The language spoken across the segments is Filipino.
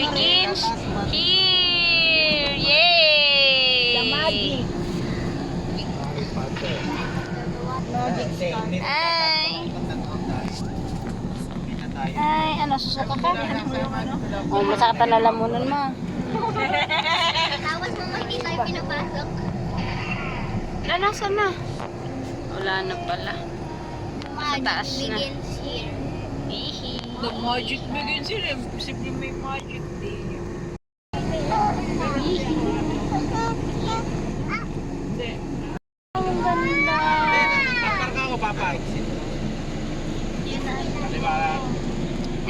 begins here. Yay! The magic. Ay, ano, susuka ka? Oh, masakit na lalamunan mo. Tawas mo hindi tayo pinapasok. Nasaan na? Wala na pala. Taas Magic na. begins here. Hihi. The magic begins here. Simple may magic din. Ang ganda. Paparka ako, papa.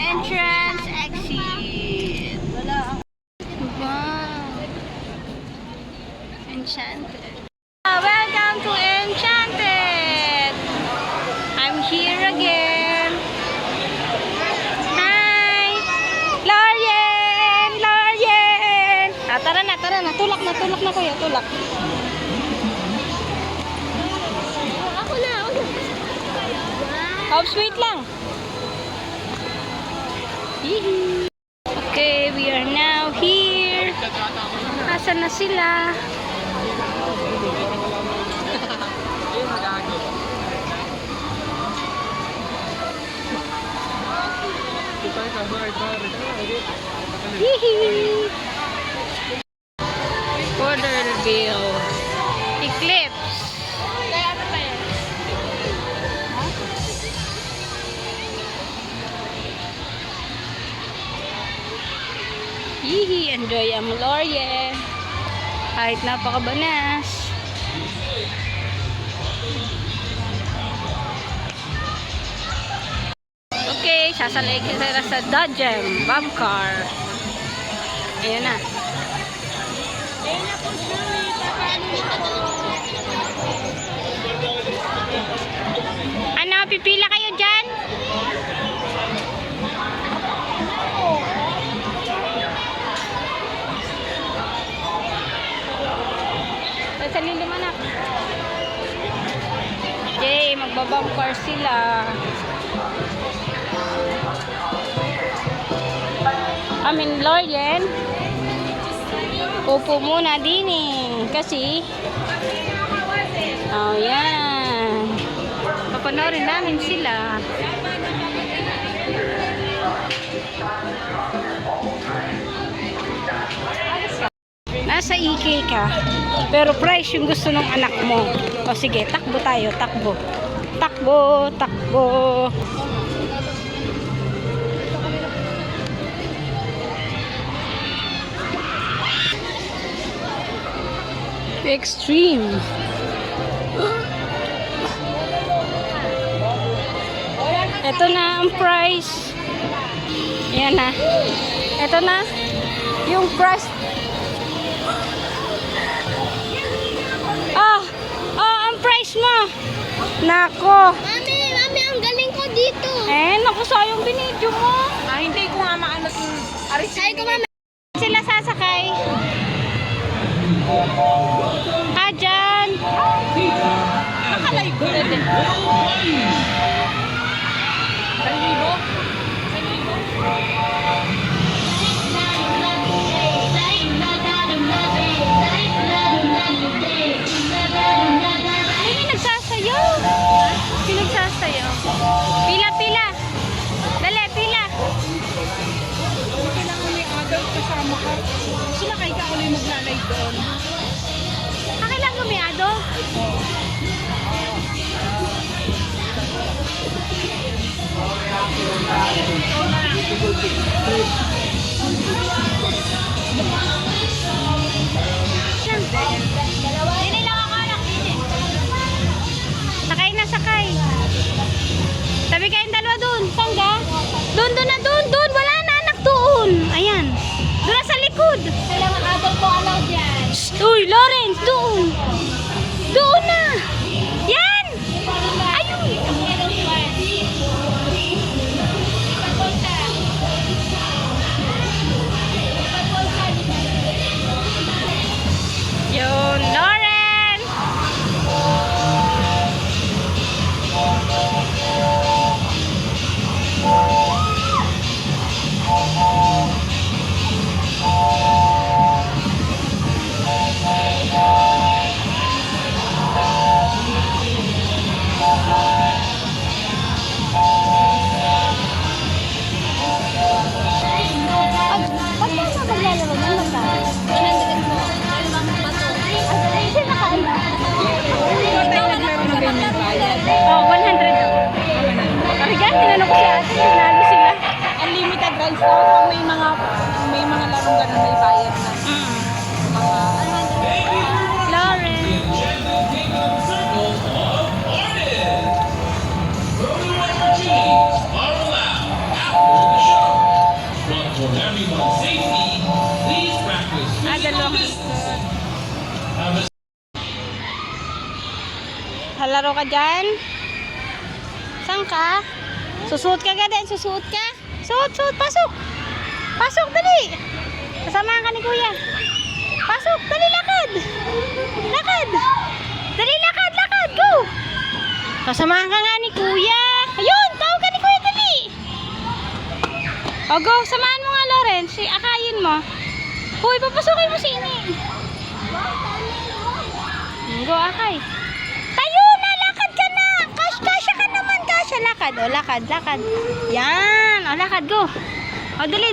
Entrance, exit. Wow. Enchanted. Welcome to Enchanted. I'm here again. Hi. Lorien! Lorien! Tara na, tara na. Tulak na kuya, tulak. Ako na. Hope sweet lang. Hihi. Okay, we are now here. Asan na sila? Hihi. Porterville. Eclipse. Hihi, enjoy ang Lorien. Kahit napakabanas. Okay, sasalaig sila sa Dodgem Bomb Car. Ayan na. Ano, pipila kayo dyan? Sa lilim anak. Yay, magbabumper sila. Lorien. Upo muna din eh. Kasi oh yan. Papanoorin namin sila. Nasa EK ka, pero price yung gusto ng anak mo. O sige, takbo tayo, takbo. Takbo, takbo. Extreme. Ito na ang price. Yan na. Ito na yung price. Ang price mo. Nako. Mami, ang galing ko dito. Naku, sayang binidyo mo. Hindi ko nga maano yung Sabi ko, mami. Sila sasakay. Dyan. Nakalive ko. Nagsasayaw. Pinagsasayaw. Pila. Dali, pila. Kailangan may adult kasama ka. Sila kayo ka ulit maglalay doon. Kailangan gumiado. Sakay. Tabi kayong dalawa dun. Saan ka? Dun. Wala na anak doon. Ayan. Doon na sa likod. Kailangan adult po allowed yan. Uy, Lawrence, doon. Doon na. Yan. Ayun. Dalawang halaro ka dyan? Saan ka? Susuot ka din, susuot ka? Suot, pasok! Pasok, dali! Kasamahan ka ni kuya. Pasok, dali, lakad! Lakad! Dali, lakad, go! Kasamahan ka nga ni kuya. Ayun, tawag ka ni kuya, dali! O, go, samahan mo nga, Lawrence. Akayin mo. Hoy, papasukin mo si Ini. Go, akay. Tayo na, lakad ka na. Kasya ka naman, kasya. Lakad, o, lakad. Yan, o, lakad, go. O, dali.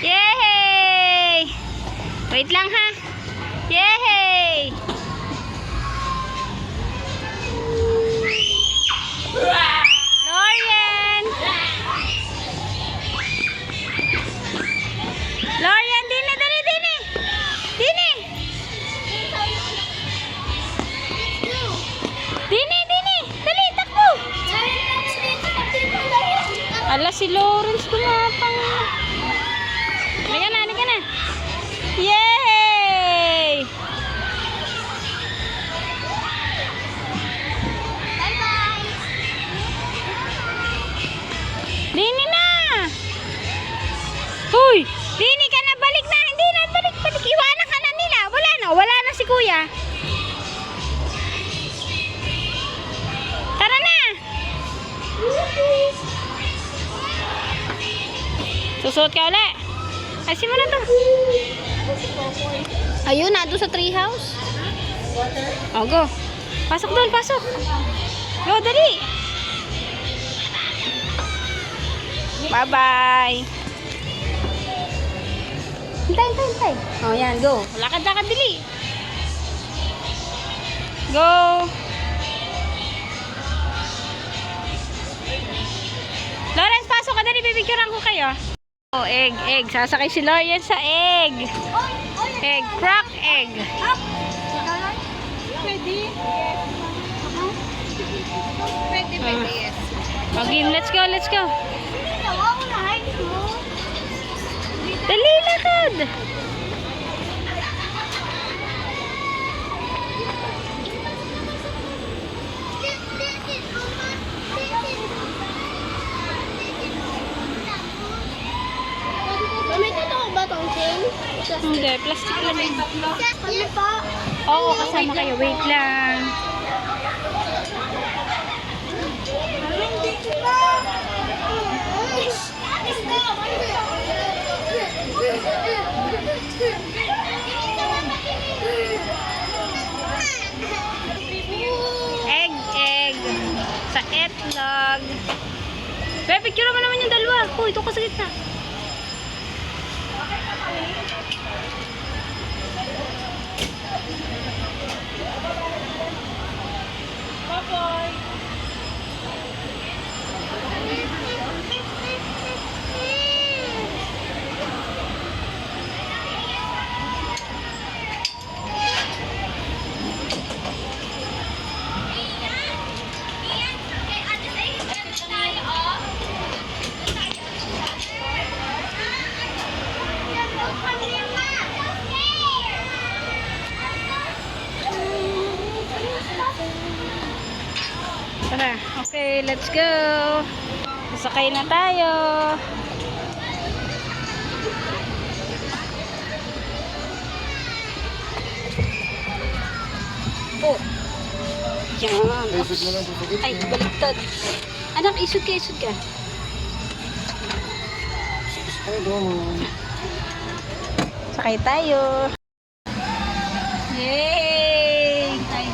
Yay! Wait lang, ha. Yay! Lorian, dini. Dali, takbo. Ala, si Lawrence gumapang. Halika na. Yay! Bye-bye. Dini na. Hoy, dini ka na, balik na. Hindi na, balik. Iwanan ka na nila. Wala na si kuya. Tara na. Susuot ka ulit. Ayusin mo na to. Ayun, nandun sa tree house. O, go. Pasok doon. Go, dali. Bye-bye. Hintay. O, yan, go. Lakad, dali. Go. Lawrence, pasok ka, dali. Bibigyan ko kayo. Oh, egg. Sasakay si Lorian sa egg. Crack egg. Pwede? Yes. Okay, let's go. Dali, lakad. Mami, totoo ba tong chain? Hindi, plastic lang yun. Ano po? Oo, kasama kayo. Wait lang. Egg. Sa etlog. Bebe, picture mo naman yung dalawa. Uy, ito ka sa gitna. Tara, okay, let's go. Sasakay na tayo. Oh. Yan. Ay, baliktad. Anak, isod ka. Sakay tayo. Yay! Ay.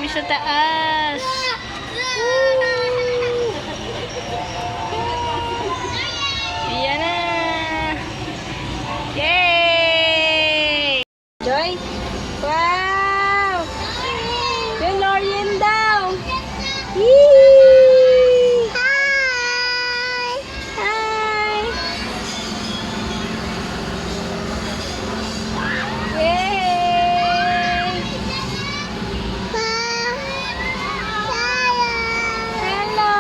kami sa taas. Ayan na. Yay! Joy? Wow! Yung Lorian daw. Yee! Hi! Hi! Yay! Hello!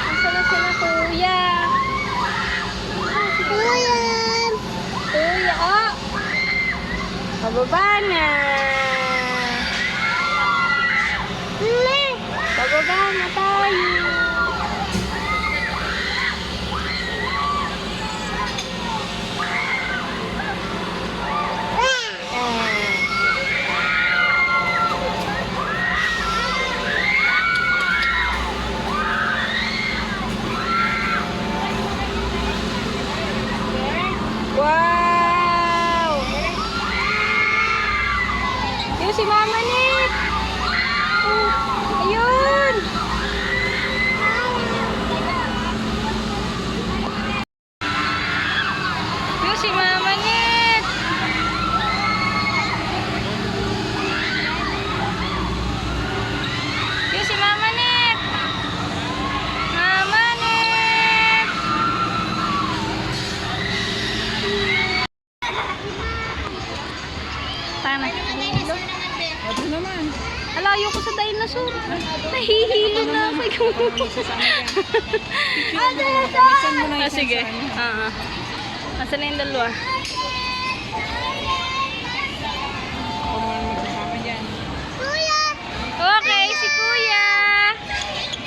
Nasaan na sila, kuya? Kuya, oh! Pababa na! Pababa na tayo! Wow! Yung si Mama Nip! Oh, ayun! Yung si Mama Nip! Yung si Mama Nip! Mama Nip! Tana. Ito naman. Alayo ko sa dinosaur. Nahihilo na ako. Buksan mo na Ah, yung sige. sa ano. Nasaan na yung dalawa? Kung ano magsasama dyan. Okay, si Kuya.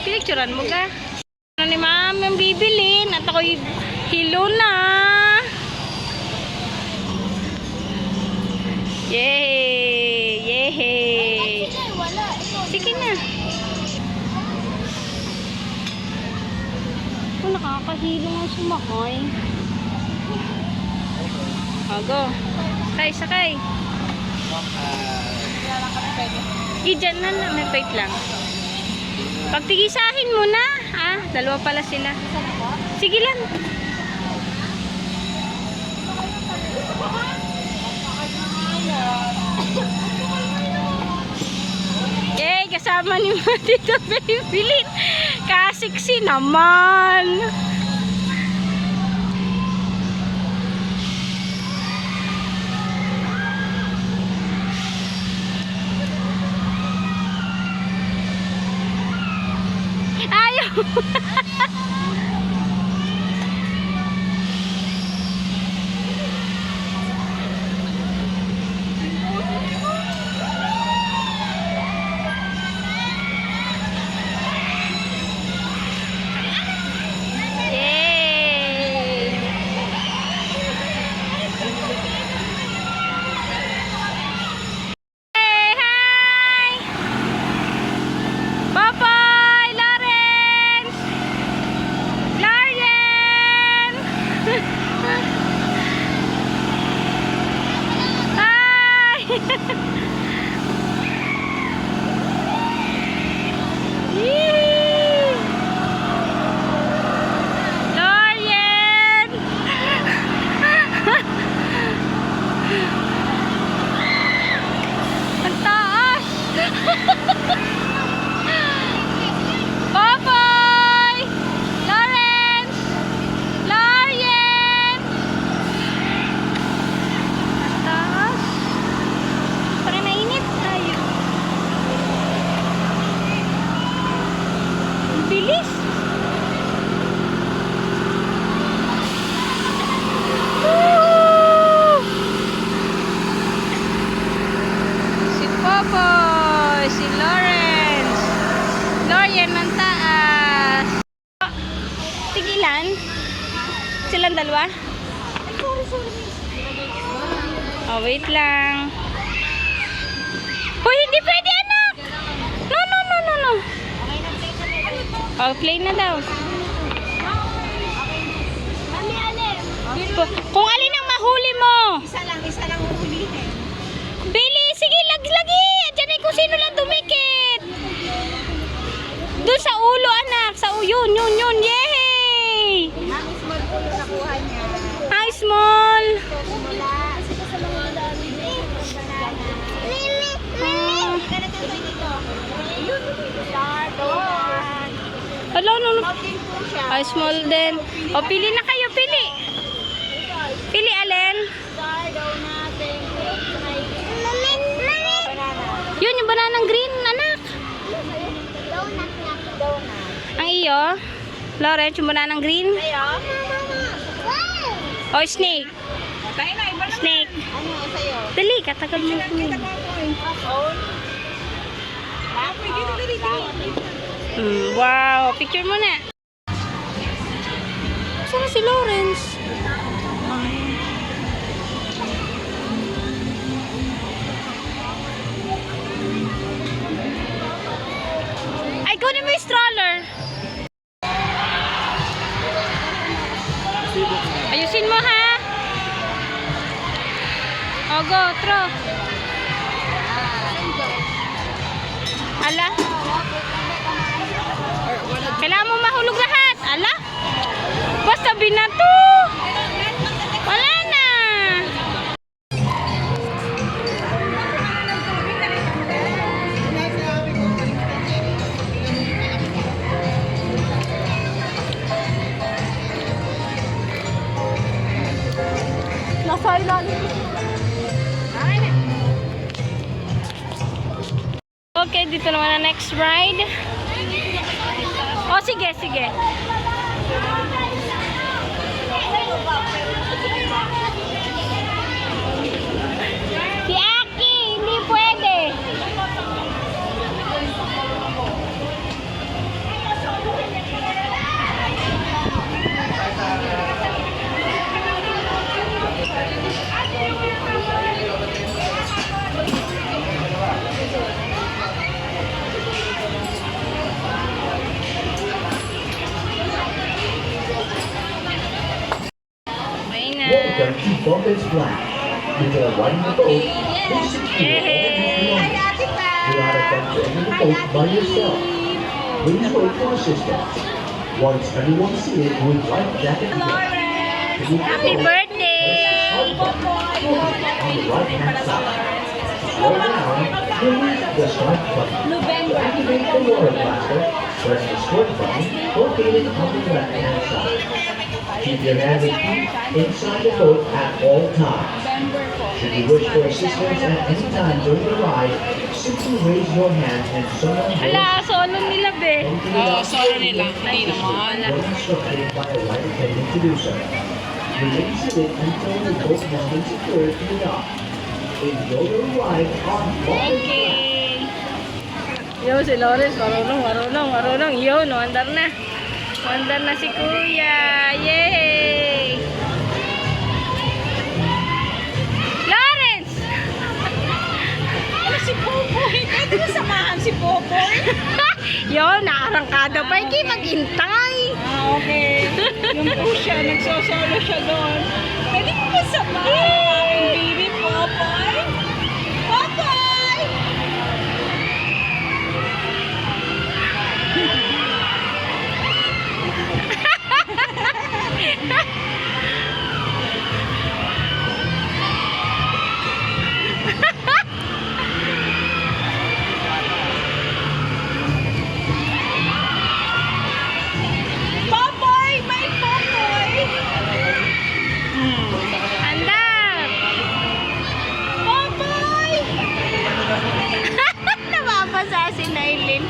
Pinicturan mo ka? Ano ni Ma'am yung bibilin at ako'y hilo na. Yay! Yay! Sige na. Oh, nakakahilo nga sumakay. Go. Sakay, sakay. Diyan na lang, may bait lang. Pagtigisahin mo na. Ah, dalawa pala sila. Sige lang. Yay, kasama ni Tito Beyblade. Kasiksi naman. Ayaw. Yay! Hey, hi! Bye-bye, Lawrence! Lawrence! Hi! Yee! Lawrence! Ang taas! Bye-bye! Lawrence! Lawrence! Ang taas! Parang mainit tayo. Ang bilis! Woo! Si Popoy, si Lawrence, Lorian ng taas. Tigilan? Silang dalawa? Oh, wait lang. Hoy, hindi pwede, anak! No, no, no, no, no. Oh, play na daw. Mami, alin? Kung alin ang mahuli mo. Isa lang huhulihin. Bili, sige, lagi. Diyan kung sino lang dumikit. Doon sa ulo, anak. Sa ulo, yun. Yay! Ang small po yung nakuha niya. Hi, small. Mula. Sino sa mga dami dito? Banana. Ganito ito dito. Yun, Star, donut. Hello, no. din po siya. Hi, small din. O, pili na kayo, pili. Pili, Allen. Star, donut, pancake, banana. Yun, yung bananang green, anak. Donut na. Donut. Ang iyo. Lawrence, yung bananang green. Sa'yo? O, snake. Tayo na, iba naman. Snake. Ano, sa'yo? Dali, katagal mo. Kita ko ako eh. Phone? Wow, picture mo na. Saan na si Lawrence? Ay, kunin mo yung stroller. Ayusin mo, ha? O, go, throw. Ala. Kailangan mo mahulog lahat. Ala. Basta binato. Wala na. Nasa ilalim. Okay, dito naman ang next ride. O, sige. Si Aki, hindi pwede. Ayun na. Welcome to Bumpets Black. If you're riding the boat, please secure all of your belongings. Do not attempt to enter the boat by yourself. Please wait for assistance. Once everyone's seated with life jacket Happy birthday! on the right-hand side. Slow down, release the start button. To activate the water blaster, press the start button located on the left-hand side. Keep your hands and feet inside the boat at all times. Should you wish for assistance at any time during the ride, simply raise your hand and someone will Ala, solo nila, be. solo nila. Hindi naman. When instructed by a ride attendant to do so. Remain seated until the boat has been secured to the dock. Enjoy your ride on Bumpets Black. Okay. Yo, si Lawrence, marunong. Yo, no-andar na. Andar na si Kuya. Yay! Lawrence! Ano si Popoy? Pwede mo samahan si Popoy? Yo, naarangkada pa. Hindi maghintay. Okay. Yung po siya, nagsosolo siya doon. Pwede mo ba samahan ang aking baby Popoy? Popoy! Popoy! May Popoy! Andar! Popoy! Nababasa si Nailin.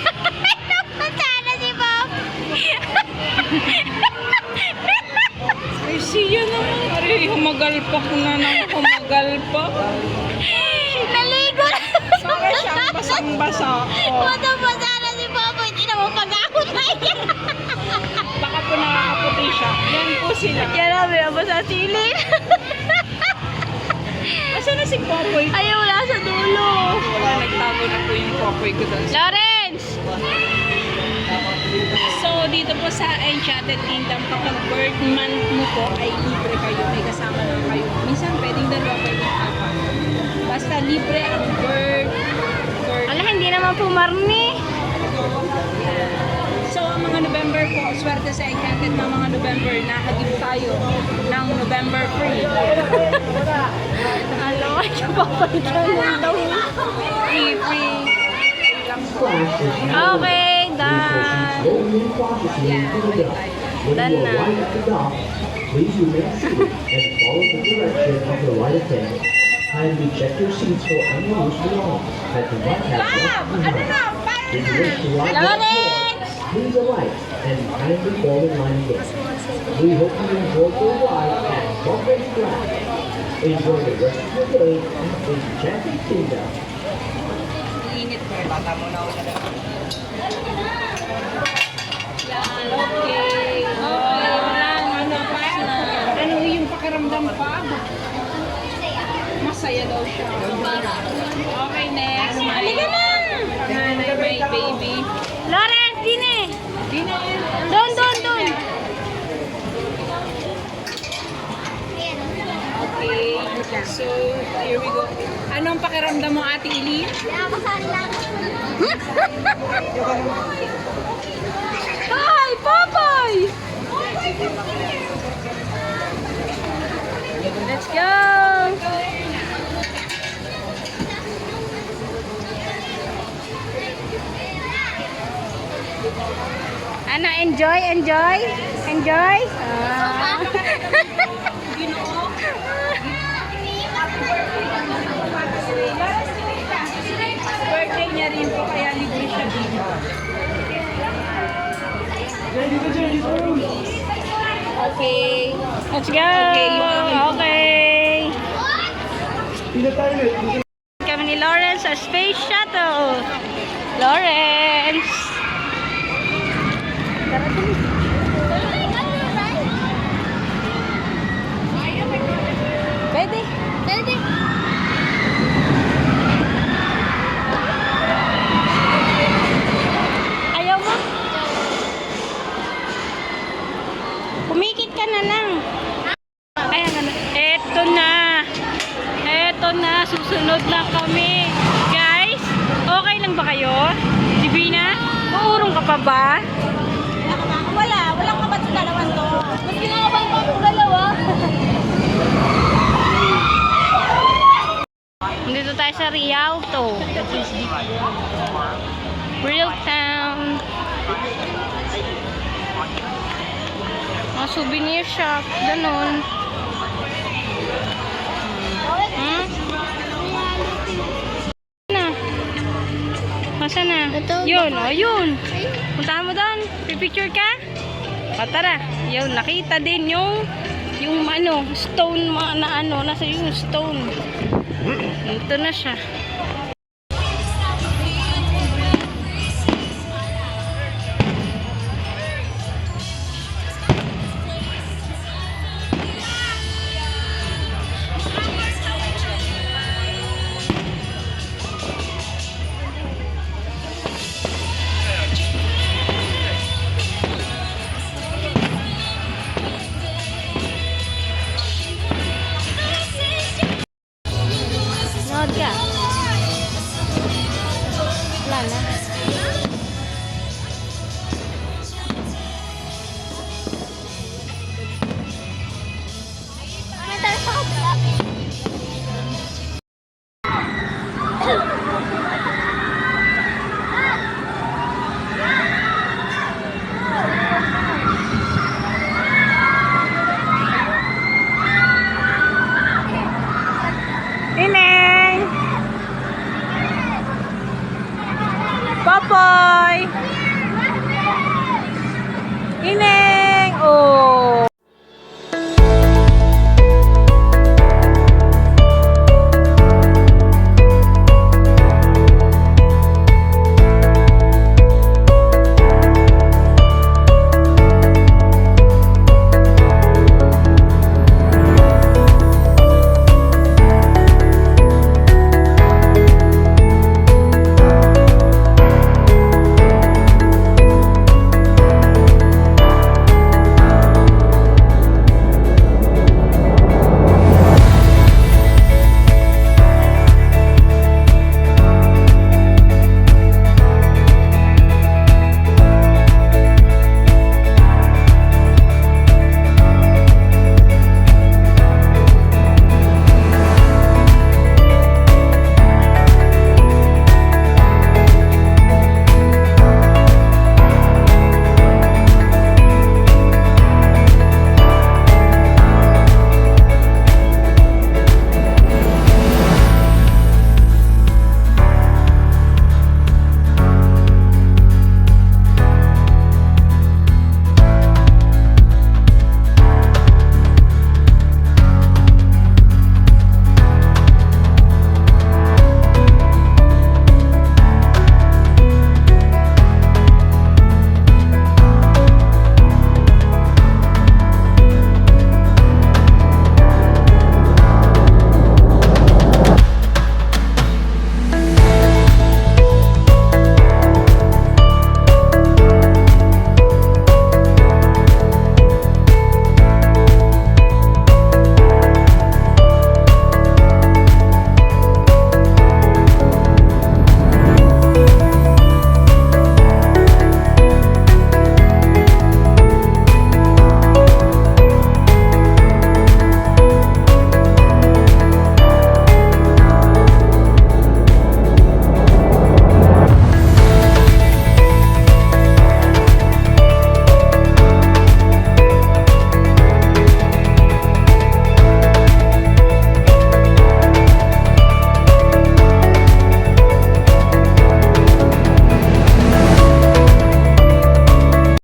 Nababasa na si Bob. Ay, siya naman. Ay, humagalpak na nang humagalpak. Naligo na. Para siyang basang-basa. Oh, Nababasa na si Bob. Hindi na mo pag-ahon na yan. baka po nakakaputi siya. Yan po sila. Yan na, nababasa si Lin. Asa na si Popoy? Ay, wala sa dulo. Wala, nagtago na po yung Popoy ko doon. Lawrence! So, dito po sa Enchanted Kingdom, kapag birth month mo po, ay libre kayo. May kasama lang kayo. Minsan, pwedeng dalawa, pwedeng apat. Basta libre ang birth. Ala, hindi naman po marni. So, ang mga November po, swerte sa Enchanted ng mga November, nakagib tayo ng November free. Alam, ay kapapalitan ng daw. Free lang po. Class is now over. Okay, Please done. proceed slowly and cautiously to the dock. When Done you na. arrive at the dock, please remain seated and follow the direction of the flight attendant. Kindly check your seats for any loose belongings that do not have left behind. If you wish to ride once more, please alight and kindly fall in line again. We hope you enjoyed your ride at Buffett Glass. Enjoy the rest of your day in Enchanted Kingdom. Init po. Yan, okay. Okay, wala. Ano yung pakiramdam pa? Masaya daw siya. Okay, next. Halika na! Nanay, may baby. Lawrence, din eh. Doon. Okay. So, here we go. Anong pakiramdam mo, Ate Ili? Hi, Popeye! Let's go! Ano, enjoy? Birthday niya rin po, kaya libre siya dito. Okay. Let's go! Okay, yung aking- Okay! Kami ni Lawrence sa Space Shuttle. Lawrence! Tara, dali. Pwede. Ayaw mo? Kumikit ka na lang. Ayan na. Eto na. Susunod na kami. Guys, okay lang ba kayo? Si Bina, uurong ka pa ba? Walang kapat sa dalawan to. Mas kinakabahan pa ako dalawa. Dito tayo sa Rialto. Real Town. Mga souvenir shop. Ganon. Na. Masa na? Yun, yun. Puntahan mo doon. Pipicture ka? O tara. Yun, nakita din yung stone na nasa yung stone. Ito na siya.